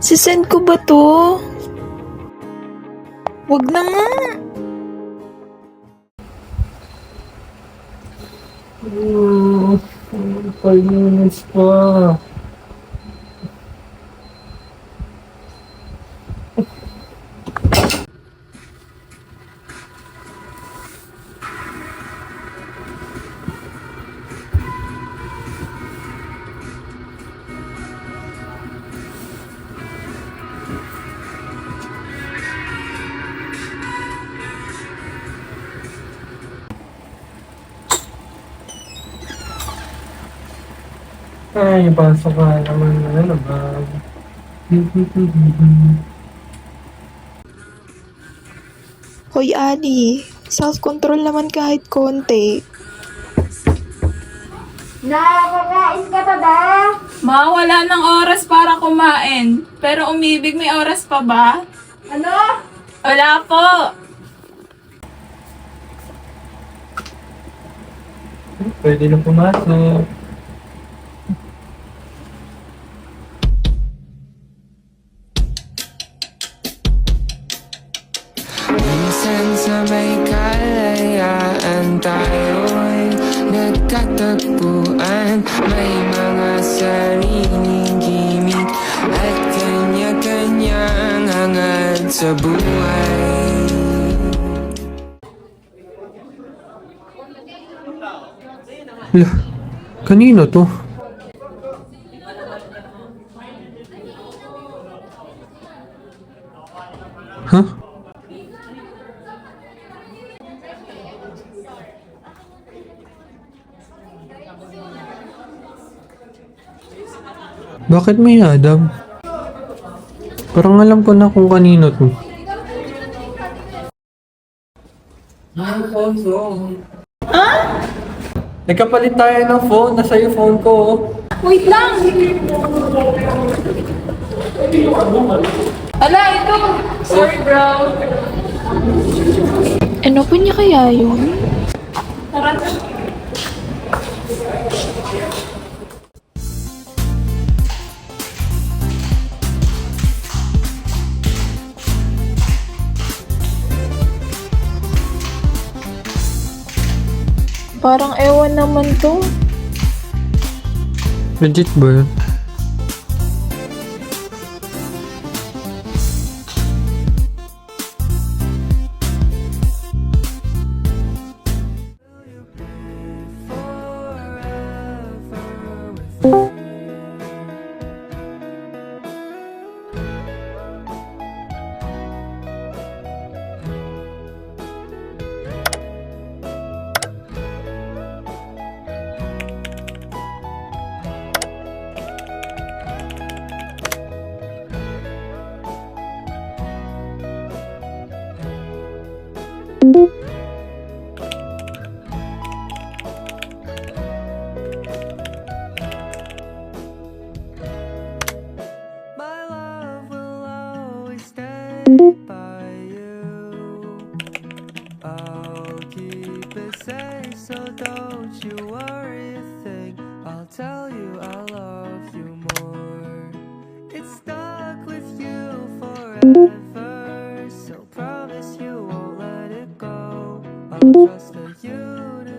Sisend ko ba to? Wag na nga. 5 minutes pa. Ay, pasok ka naman na ano ba? Hoy, Ali. Self-control naman kahit konti. Nakakais ka pa ba? Ma, wala ng oras para kumain. Pero umibig, may oras pa ba? Ano? Wala po. Pwede na pumasok. Minsan sa may kalayaan tayo'y nagkatagpuan. May mga sariling gimmick at kanya-kanyang hangad sa buhay. Lah, kanino to? Huh? Bakit may Adam? Parang alam ko na kung kanino to. Ha? Nagkapalit tayo ng phone. Nasa yung phone ko. Wait lang. Ala, ito. Sorry, bro. Ano pa niya kaya yun? Tara. Parang ewan naman to. Legit ba yun? My love will always stand by you. I'll keep it safe, so don't you worry a thing. I'll tell you I love you more. It's stuck with you forever, so promise you won't let it go. I'll trust the universe.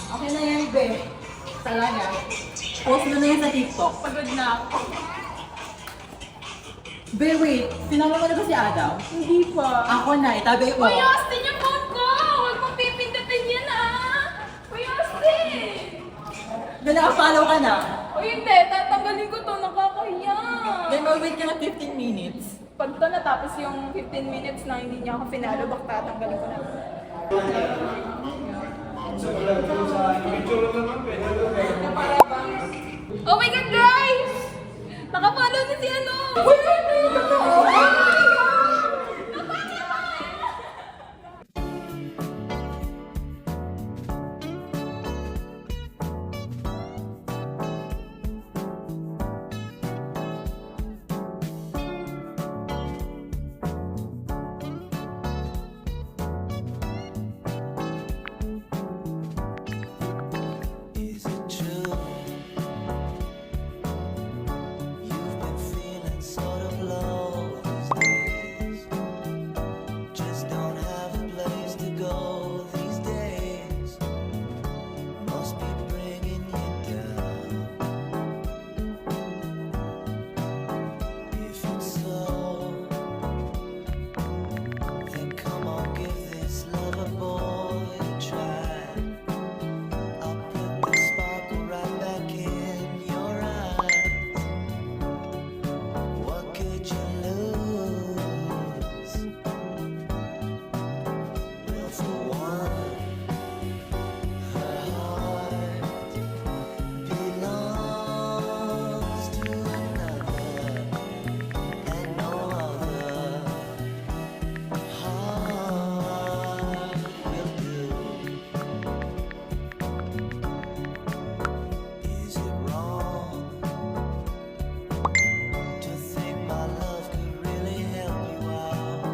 Okay na yan, be. Talaga. Post mo na yan sa TikTok. Pagod na ako. Be, wait. Sinama mo na ba si Adam? Hindi pa. Ako na, itabi mo. Uy, Austin, yung phone ko! Huwag mong pipindutin yan, ah! Uy, Austin! Be, nakafollow ka na. Uy, hindi. Tatanggalin ko to. Nakakahiya. Then, wait ka na 15 minutes. Pag to natapos yung 15 minutes na hindi niya ako finalo, bak tatanggalin ko na. Para bang Oh my God, guys! Nakapalo na si ano! Is it true? You've been feeling sort of low these days. Just don't have a place to go these days. Must be bringing you down. If it's so, then come on, give this lover boy a try. I'll put the sparkle right back in your eyes. What could you lose? Well, for one, her heart belongs to another, and no other heart will do. Is it wrong to think my love could really help you out?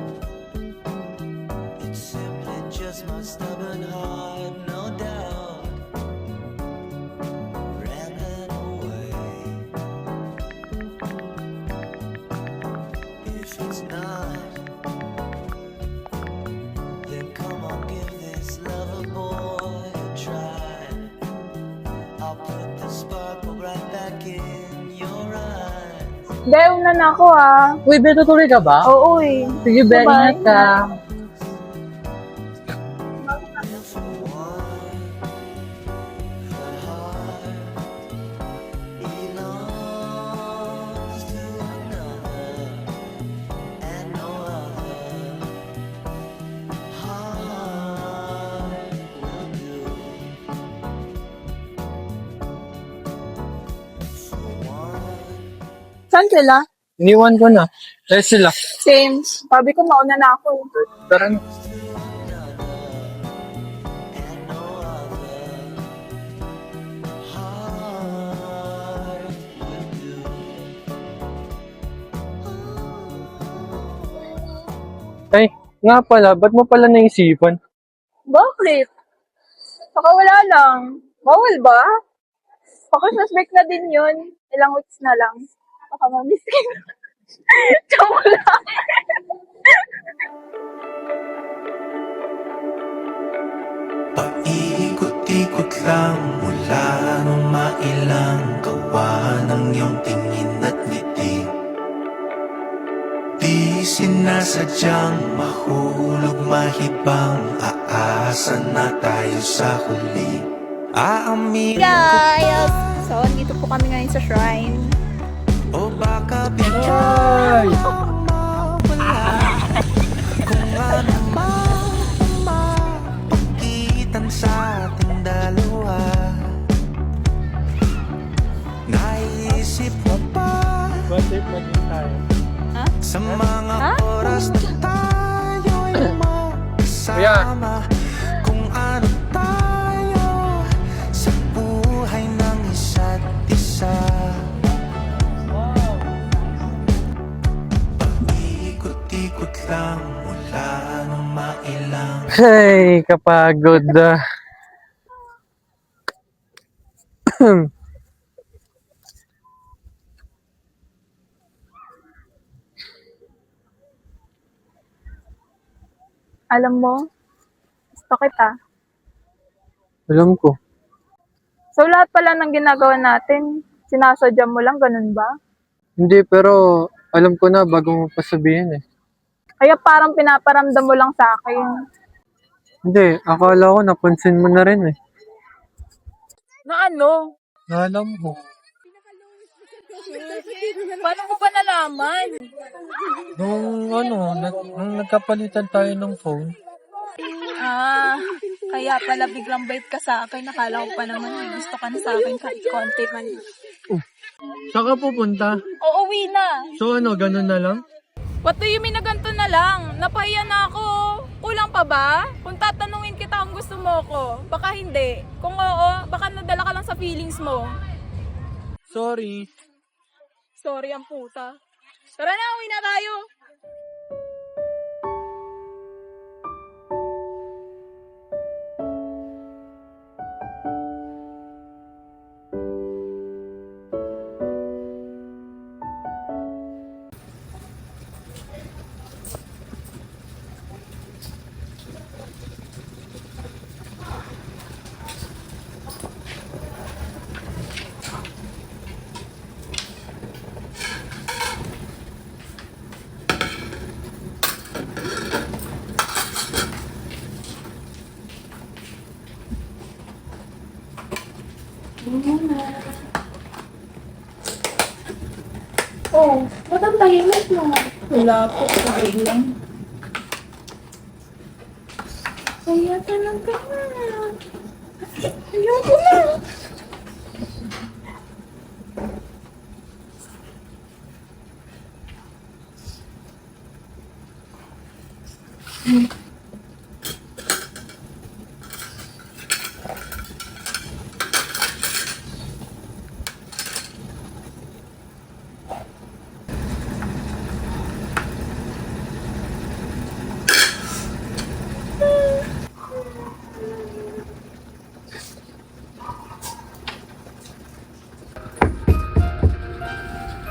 It's simply just my stubborn heart, no doubt, rambling away. If it's not, then come on, give this lover boy a try. I'll put the sparkle right back in your eyes. Be, una na ako ah. Uy, Be, tutuloy ka ba? Oo eh. Sige, Be, Bye-bye. ingat ka. And for one, her heart belongs to another, and no other heart will do. For one. Saan sila? Iniwan ko na. Eh sila. Same. Sabi ko mauna na ako. Tara na. Ay, nga pala, ba't mo pala naisipan? Bakit? Saka wala lang. Bawal ba? Pa-Christmas break na din yun. Ilang weeks na lang. Baka ma-miss ka. Joke lang. Paikot-ikot lang mula nung mailang gawa ng iyong tingin at ngiti. Di sinasadyang mahulog mahibang, aasa na tayo sa huli. Aamin Guys! So, dito po kami ngayon sa shrine. o baka biglang mawala kung ano man mapagitan sa ating dalawa. Naisip mo ba sa mga oras na tayo'y magkasama, kung ano tayo sa buhay ng isa't isa? Paikot-ikot lang mula nung mailang Hey, kapagod. Alam mo, gusto kita. Alam ko. So, lahat pala ng ginagawa natin, sinasadya mo lang, ganun ba? Hindi, pero alam ko na bago mo pa sabihin eh. Kaya parang pinaparamdam mo lang sa akin. Hindi, akala ko napansin mo na rin eh. Na ano? Alam mo. Paano mo ba nalaman? Nung nagkapalitan tayo ng phone. Ah, kaya pala biglang bait ka sa akin. Nakala ko pa naman may gusto ka na sa akin kahit konti man. Saan ka pupunta? Uuwi na. So ano, ganun na lang? What do you mean na ganito na lang? Napahiya na ako. Kulang pa ba? Kung tatanungin kita kung gusto mo ko, baka hindi. Kung oo, baka nadala ka lang sa feelings mo. Sorry. Sorry ang puta. Tara na, uwi na tayo. Oh, ba't ang tahimik mo? Wala po. Kain lang. Kaya talaga na. Ayoko na.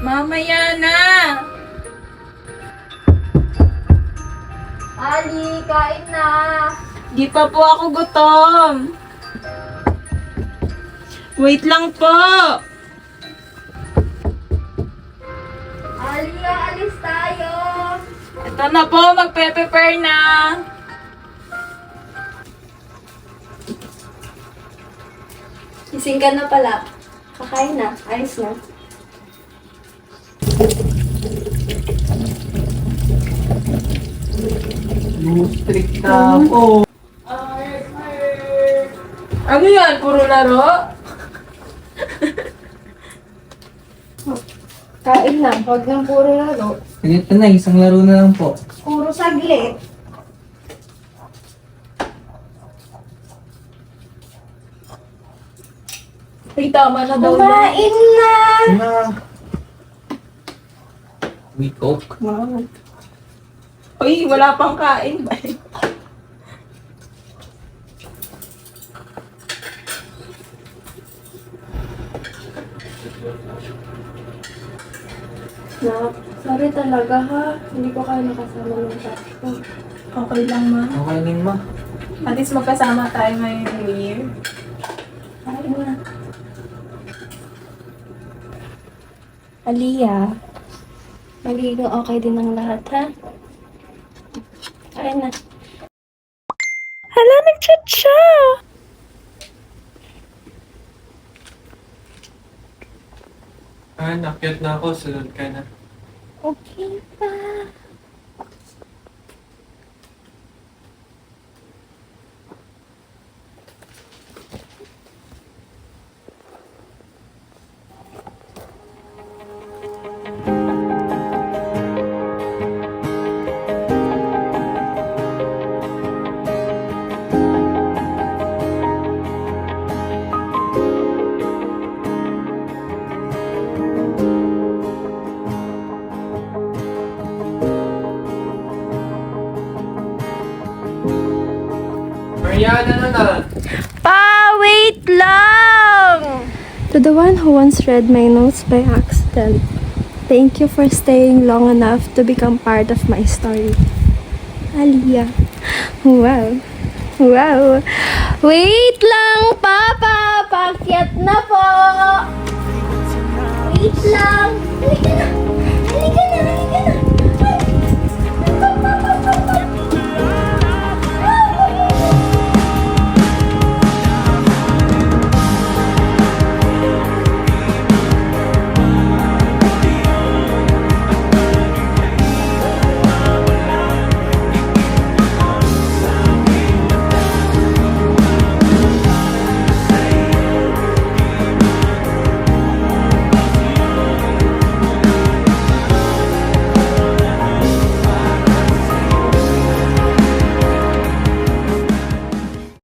Mamaya na. Ali, kain na. Di pa po ako gutom. Wait lang po. Ali, aalis tayo. Ito na po, magpe-prepare na. Gising ka na pala. Kakain na. Ayos na. Strict na ako. Ano yan? Puro laro? Kain na. Huwag nang puro laro. Sige, ito na, isang laro na lang po. Puro saglit. Ay, tama na daw. Kumain na. Na. We coke. Wow. Uy, wala pang kain. Nak, sorry talaga ha. Hindi ko kayo nakasama ng tatay ko. Okay lang, ma. Okay lang ma. At least magkasama tayo ngayong New Year. Kain na. Aliyah, magiging okay din ang lahat ha. Kain na. Hala, nag-chat siya! Ah, nakyat na ako. Sunod ka na. Okay pa. Mariana na. Wait lang! To the one who once read my notes by accident, thank you for staying long enough to become part of my story. Aliyah. Wow. Wow. Wait lang, Papa! Pakyat na po! Wait lang! Halika na!